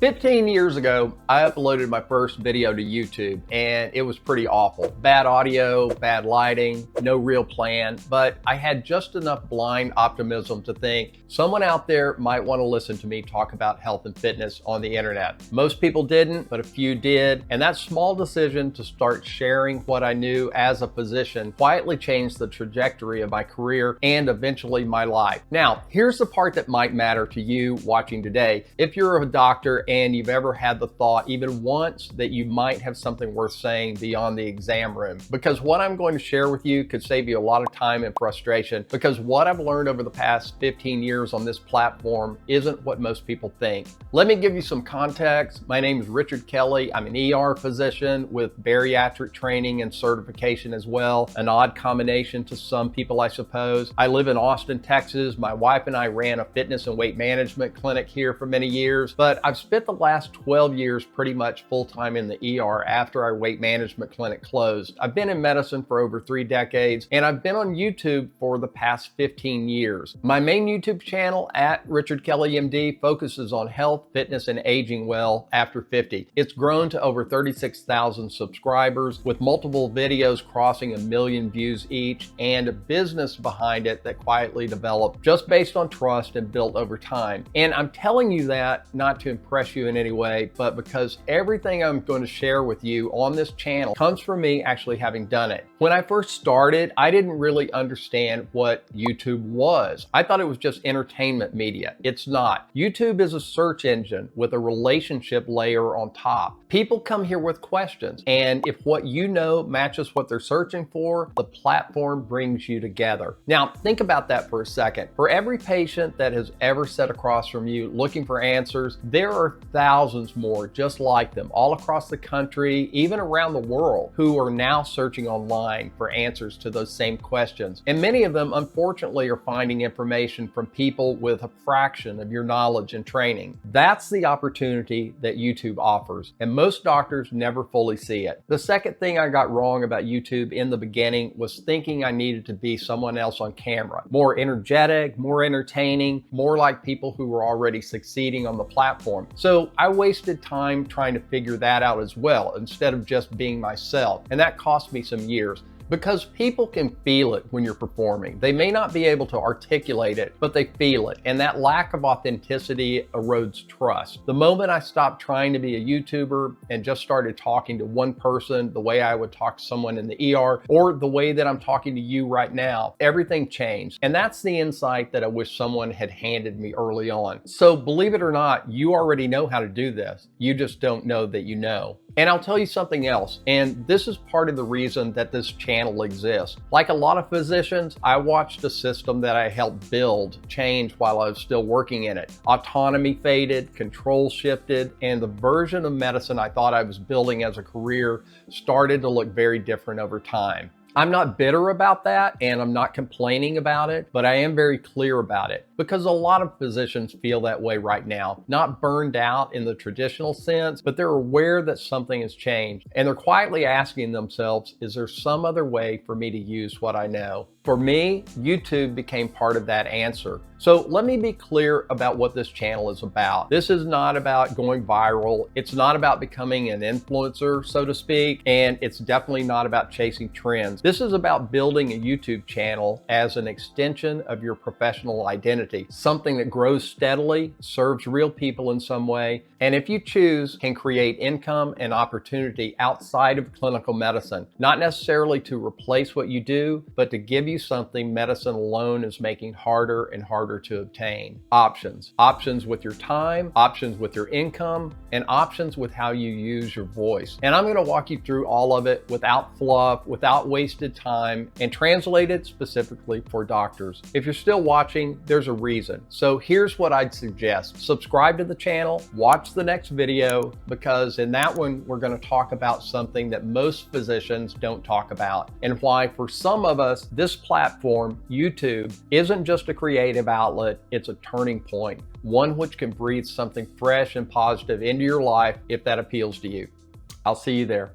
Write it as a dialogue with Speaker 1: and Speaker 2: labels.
Speaker 1: 15 years ago, I uploaded my first video to YouTube and it was pretty awful. Bad audio, bad lighting, no real plan, but I had just enough blind optimism to think someone out there might want to listen to me talk about health and fitness on the internet. Most people didn't, but a few did, and that small decision to start sharing what I knew as a physician quietly changed the trajectory of my career and eventually my life. Now, here's the part that might matter to you watching today. If you're a doctor and you've ever had the thought even once that you might have something worth saying beyond the exam room, because what I'm going to share with you could save you a lot of time and frustration, because what I've learned over the past 15 years on this platform isn't what most people think. Let me give you some context. My name is Richard Kelley. I'm an ER physician with bariatric training and certification as well, an odd combination to some people, I suppose. I live in Austin, Texas. My wife and I ran a fitness and weight management clinic here for many years, but I've spent the last 12 years pretty much full-time in the ER after our weight management clinic closed. I've been in medicine for over 3 decades, and I've been on YouTube for the past 15 years. My main YouTube channel at Richard Kelley MD focuses on health, fitness, and aging well after 50. It's grown to over 36,000 subscribers with multiple videos crossing 1 million views each and a business behind it that quietly developed just based on trust and built over time. And I'm telling you that not to impress you in any way, but because everything I'm going to share with you on this channel comes from me actually having done it. When I first started, I didn't really understand what YouTube was. I thought it was just entertainment media. It's not. YouTube is a search engine with a relationship layer on top. People come here with questions, and if what you know matches what they're searching for, the platform brings you together. Now, think about that for a second. For every patient that has ever sat across from you looking for answers, there are thousands more just like them all across the country, even around the world, who are now searching online for answers to those same questions. And many of them, unfortunately, are finding information from people with a fraction of your knowledge and training. That's the opportunity that YouTube offers, and most doctors never fully see it. The second thing I got wrong about YouTube in the beginning was thinking I needed to be someone else on camera. More energetic, more entertaining, more like people who were already succeeding on the platform. So I wasted time trying to figure that out as well, instead of just being myself. And that cost me some years. Because people can feel it when you're performing. They may not be able to articulate it, but they feel it. And that lack of authenticity erodes trust. The moment I stopped trying to be a YouTuber and just started talking to one person the way I would talk to someone in the ER, or the way that I'm talking to you right now, everything changed. And that's the insight that I wish someone had handed me early on. So believe it or not, you already know how to do this. You just don't know that you know. And I'll tell you something else, and this is part of the reason that this channel exists. Like a lot of physicians, I watched a system that I helped build change while I was still working in it. Autonomy faded, control shifted, and the version of medicine I thought I was building as a career started to look very different over time. I'm not bitter about that, and I'm not complaining about it, but I am very clear about it, because a lot of physicians feel that way right now. Not burned out in the traditional sense, but they're aware that something has changed, and they're quietly asking themselves, is there some other way for me to use what I know? For me, YouTube became part of that answer. So let me be clear about what this channel is about. This is not about going viral. It's not about becoming an influencer, so to speak, and it's definitely not about chasing trends. This is about building a YouTube channel as an extension of your professional identity, something that grows steadily, serves real people in some way, and if you choose, can create income and opportunity outside of clinical medicine, not necessarily to replace what you do, but to give you something medicine alone is making harder and harder to obtain. Options. Options with your time, options with your income, and options with how you use your voice. And I'm going to walk you through all of it without fluff, without wasted time, and translate it specifically for doctors. If you're still watching, there's a reason. So here's what I'd suggest. Subscribe to the channel, watch the next video, because in that one, we're going to talk about something that most physicians don't talk about, and why for some of us, this platform, YouTube, isn't just a creative outlet, it's a turning point, one which can breathe something fresh and positive into your life if that appeals to you. I'll see you there.